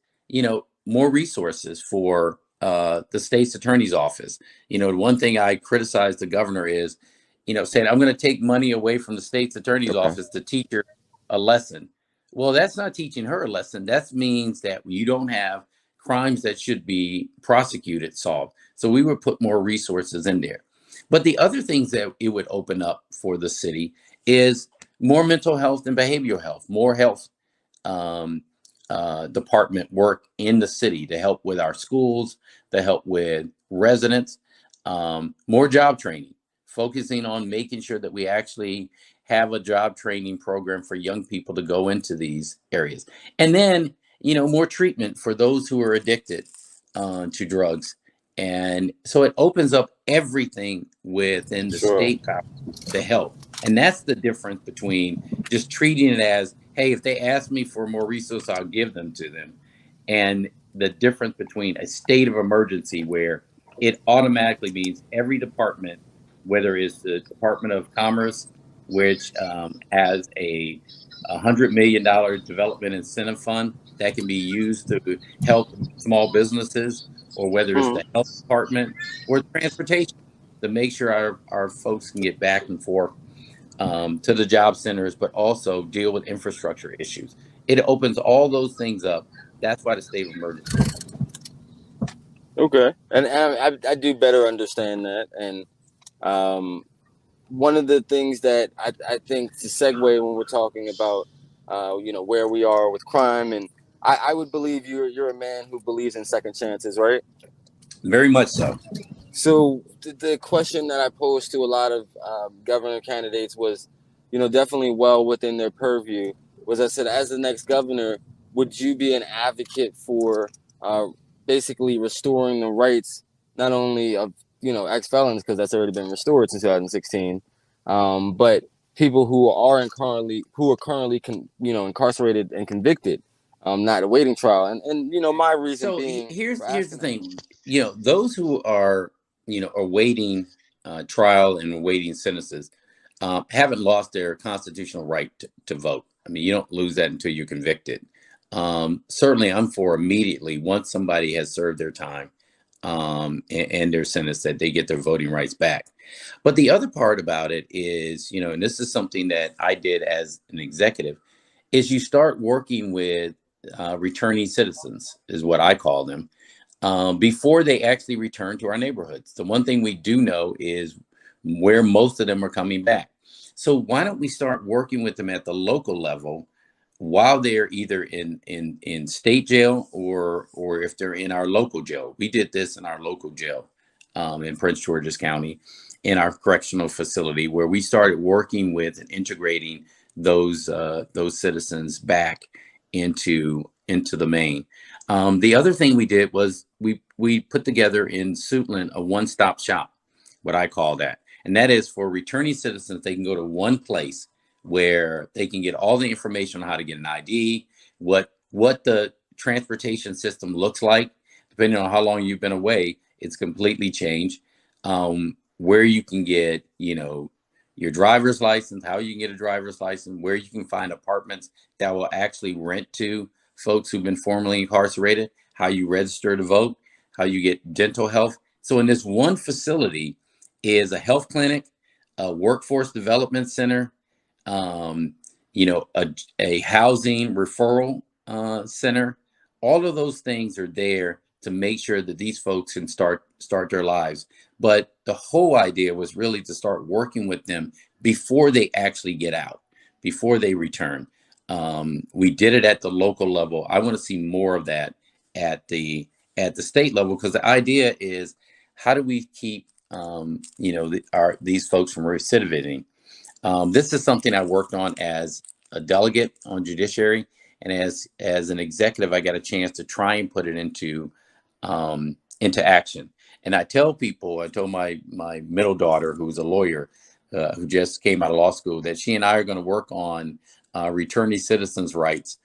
more resources for the state's attorney's office. The one thing I criticize the governor is, saying I'm going to take money away from the state's attorney's office to teach her a lesson. Well, that's not teaching her a lesson. That means that you don't have crimes that should be prosecuted solved. So we would put more resources in there. But the other things that it would open up for the city is more mental health and behavioral health, more health department work in the city to help with our schools, to help with residents, more job training, focusing on making sure that we actually have a job training program for young people to go into these areas. And then, more treatment for those who are addicted to drugs. And so it opens up everything within the state to help. And that's the difference between just treating it as, hey, if they ask me for more resources, I'll give them to them. And the difference between a state of emergency where it automatically means every department, whether it's the Department of Commerce, which has a $100 million development incentive fund that can be used to help small businesses, or whether it's the health department or transportation to make sure our folks can get back and forth to the job centers, but also deal with infrastructure issues. It opens all those things up. That's why the state of emergency. Okay. And I do better understand that. And one of the things that I think to segue when we're talking about, where we are with crime, and I would believe you're a man who believes in second chances, right? Very much so. So the question that I posed to a lot of governor candidates was, definitely well within their purview, was I said, as the next governor, would you be an advocate for basically restoring the rights, not only of, ex-felons, because that's already been restored since 2016, but people who are currently incarcerated and convicted, not awaiting trial. And my reason being, here's the thing, those who are, awaiting trial and awaiting sentences haven't lost their constitutional right to vote. I mean, you don't lose that until you're convicted. Certainly, I'm for immediately once somebody has served their time and their sentence that they get their voting rights back. But the other part about it is, and this is something that I did as an executive, is you start working with returning citizens, is what I call them, before they actually return to our neighborhoods. The one thing we do know is where most of them are coming back. So why don't we start working with them at the local level while they're either in state jail or if they're in our local jail. We did this in our local jail in Prince George's County, in our correctional facility, where we started working with and integrating those citizens back into the main. The other thing we did was we put together in Suitland a one-stop shop, what I call that. And that is for returning citizens, they can go to one place where they can get all the information on how to get an ID, what the transportation system looks like, depending on how long you've been away, it's completely changed. Where you can get, your driver's license, how you can get a driver's license, where you can find apartments that will actually rent to folks who've been formerly incarcerated, how you register to vote, how you get dental health. So in this one facility is a health clinic, a workforce development center, a housing referral center. All of those things are there to make sure that these folks can start their lives. But the whole idea was really to start working with them before they actually get out, before they return. We did it at the local level. I want to see more of that at the state level, because the idea is, how do we keep these folks from recidiving? This is something I worked on as a delegate on judiciary, and as an executive, I got a chance to try and put it into action. And I told my middle daughter, who's a lawyer, who just came out of law school, that she and I are going to work on returning citizens' rights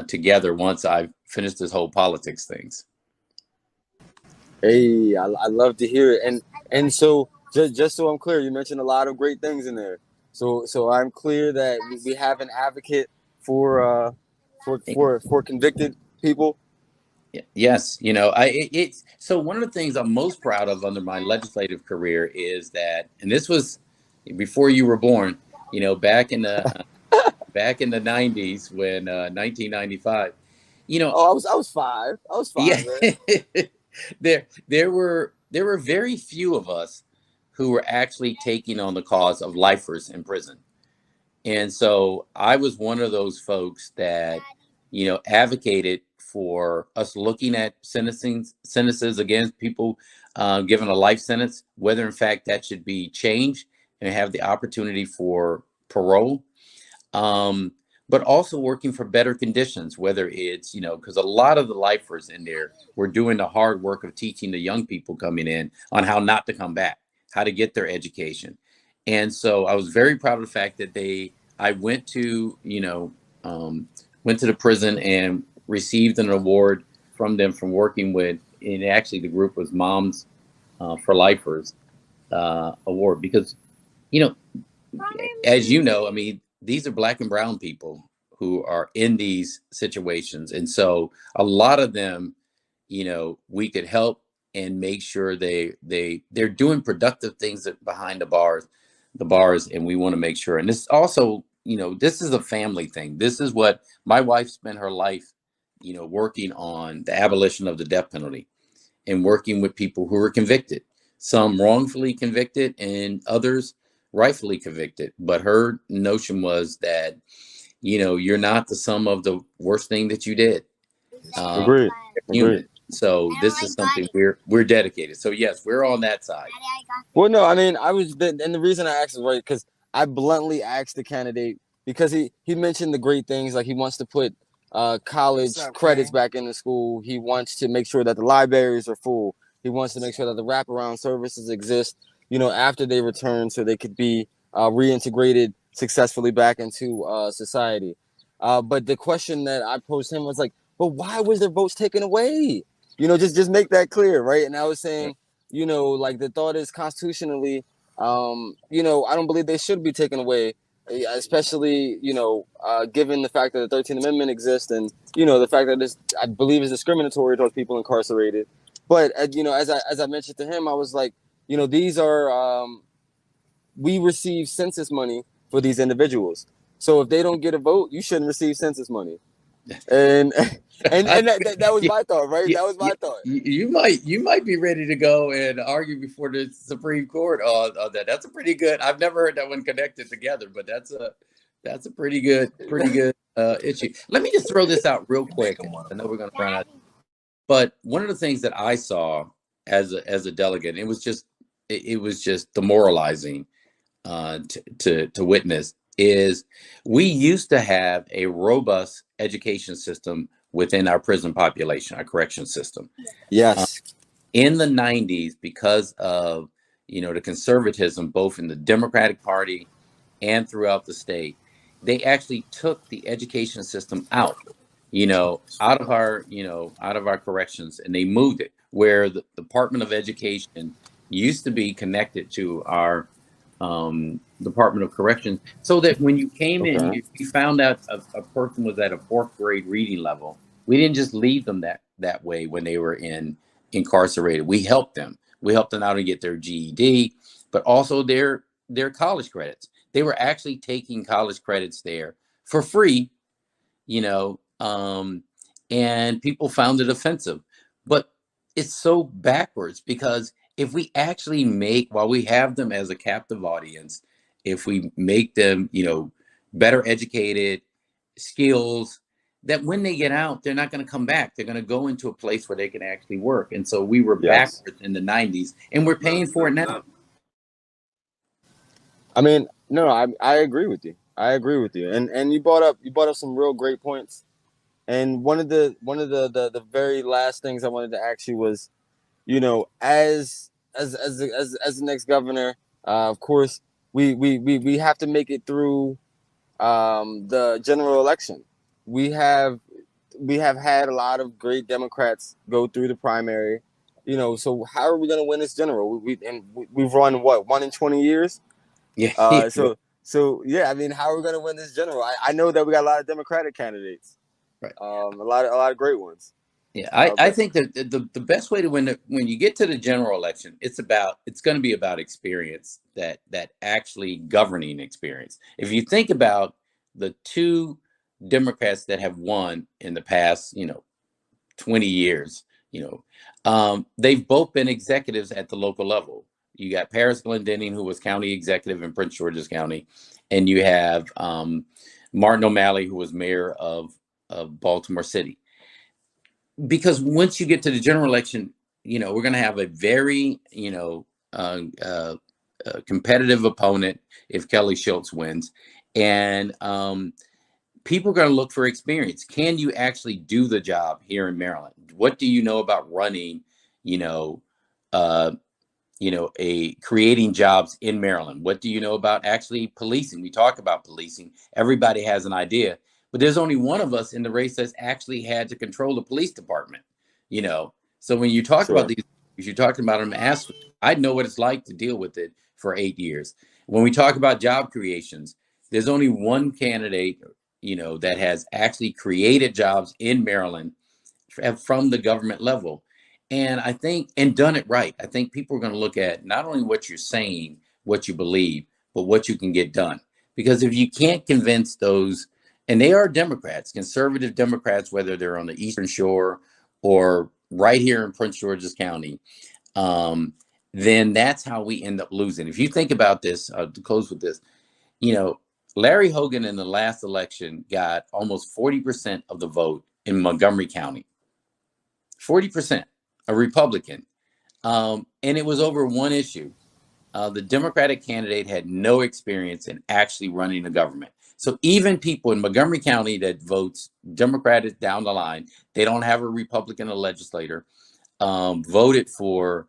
together once I've finished this whole politics things. Hey, I love to hear it. And so just so I'm clear, you mentioned a lot of great things in there. So I'm clear that we have an advocate for convicted people. Yes, so one of the things I'm most proud of under my legislative career is that, and this was before you were born, back in the 90s, when 1995, I was five. Yeah. Man. there were very few of us who were actually taking on the cause of lifers in prison. And so I was one of those folks that, advocated for us looking at sentences against people given a life sentence, whether in fact that should be changed and have the opportunity for parole. But also working for better conditions, whether it's, because a lot of the lifers in there were doing the hard work of teaching the young people coming in on how not to come back, how to get their education. And so I was very proud of the fact that I went to the prison and received an award from them from working with, and actually the group was Moms for Lifers award, because, as I mean, these are Black and brown people who are in these situations. And so a lot of them, we could help and make sure they're doing productive things behind the bars. And we want to make sure. And this also, this is a family thing. This is what my wife spent her life, working on the abolition of the death penalty and working with people who were convicted, some wrongfully convicted and others rightfully convicted. But her notion was that, you're not the sum of the worst thing that you did. Agreed. So this is something we're dedicated. So yes, we're on that side. Well, no, I mean, and the reason I asked is right because I bluntly asked the candidate, because he mentioned the great things, like he wants to put college credits back into school. He wants to make sure that the libraries are full. He wants to make sure that the wraparound services exist, after they return, so they could be reintegrated successfully back into society. But the question that I posed him was like, but why was their votes taken away? Just make that clear, right? And I was saying, like the thought is constitutionally, I don't believe they should be taken away. especially, given the fact that the 13th Amendment exists, and, the fact that this, I believe, is discriminatory towards people incarcerated. But, as I mentioned to him, I was like, these are, we receive census money for these individuals. So if they don't get a vote, you shouldn't receive census money. And that was my thought, right? That was my thought. You might be ready to go and argue before the Supreme Court on that. That's a pretty good. I've never heard that one connected together, but that's a pretty good issue. Let me just throw this out real quick. I know we're going to run out. But one of the things that I saw as a delegate, it was just demoralizing to witness, is we used to have a robust education system within our prison population, our correction system. Yes. In the 90s, because of the conservatism both in the Democratic Party and throughout the state, they actually took the education system out of our corrections, and they moved it where the Department of Education used to be connected to our Department of Corrections, so that when you came in, you found out a person was at a 4th grade reading level. We didn't just leave them that way when they were incarcerated. We helped them. We helped them out to get their GED, but also their college credits. They were actually taking college credits there for free, and people found it offensive. But it's so backwards, because if we actually while we have them as a captive audience, if we make them, better educated, skills, that when they get out, they're not going to come back. They're going to go into a place where they can actually work. And so we were backwards in the 90s, and we're paying for it now. I mean, no, I agree with you. I agree with you. And you brought up some real great points. And one of the very last things I wanted to ask you was, as the next governor, of course, we have to make it through the general election. We have had a lot of great Democrats go through the primary, so how are we going to win this general? We've run what, 1 in 20 years? Yeah. So yeah, I mean, how are we going to win this general? I know that we got a lot of Democratic candidates, right? A lot of great ones. Yeah, I think that the best way to win when you get to the general election, it's going to be about experience, that actually governing experience. If you think about the 2 Democrats that have won in the past, 20 years, they've both been executives at the local level. You got Paris Glendening, who was county executive in Prince George's County, and you have Martin O'Malley, who was mayor of Baltimore City. Because once you get to the general election, we're going to have a very, competitive opponent if Kelly Schultz wins. And people are going to look for experience. Can you actually do the job here in Maryland? What do you know about running, creating jobs in Maryland? What do you know about actually policing? We talk about policing. Everybody has an idea. But there's only one of us in the race that's actually had to control the police department, So when you talk about these, you're talking about them as I know what it's like to deal with it for 8 years. When we talk about job creations, there's only one candidate, that has actually created jobs in Maryland from the government level. And I think, and done it right. I think people are going to look at not only what you're saying, what you believe, but what you can get done. Because if you can't convince those, and they are Democrats, conservative Democrats, whether they're on the Eastern Shore or right here in Prince George's County, then that's how we end up losing. If you think about this, to close with this, Larry Hogan in the last election got almost 40% of the vote in Montgomery County. 40%, a Republican. And it was over one issue. The Democratic candidate had no experience in actually running a government. So even people in Montgomery County that votes Democratic down the line, they don't have a Republican legislator, voted for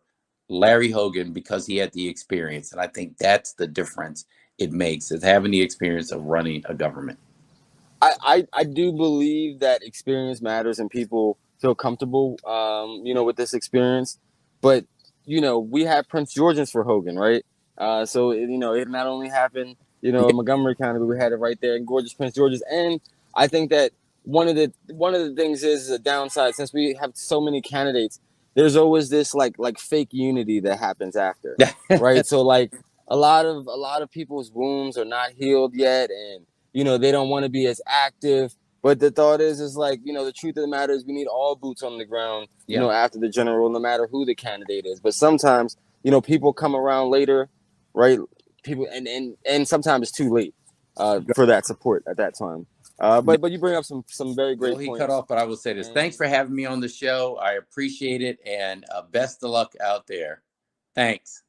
Larry Hogan because he had the experience. And I think that's the difference it makes, is having the experience of running a government. I do believe that experience matters and people feel comfortable, with this experience. But, we have Prince Georgians for Hogan, right? So, it not only happened, you know, Montgomery County, but we had it right there in gorgeous Prince George's. And I think that one of the things is a downside, since we have so many candidates, there's always this like fake unity that happens after, right? So like a lot of people's wounds are not healed yet, and you know they don't want to be as active. But the thought is like, you know, the truth of the matter is we need all boots on the ground, you know, after the general, no matter who the candidate is. But sometimes, you know, people come around later, right? People and sometimes it's too late for that support at that time. But you bring up some very great Well, he points. cut off, but I will say this. Thanks for having me on the show. I appreciate it, and best of luck out there. Thanks.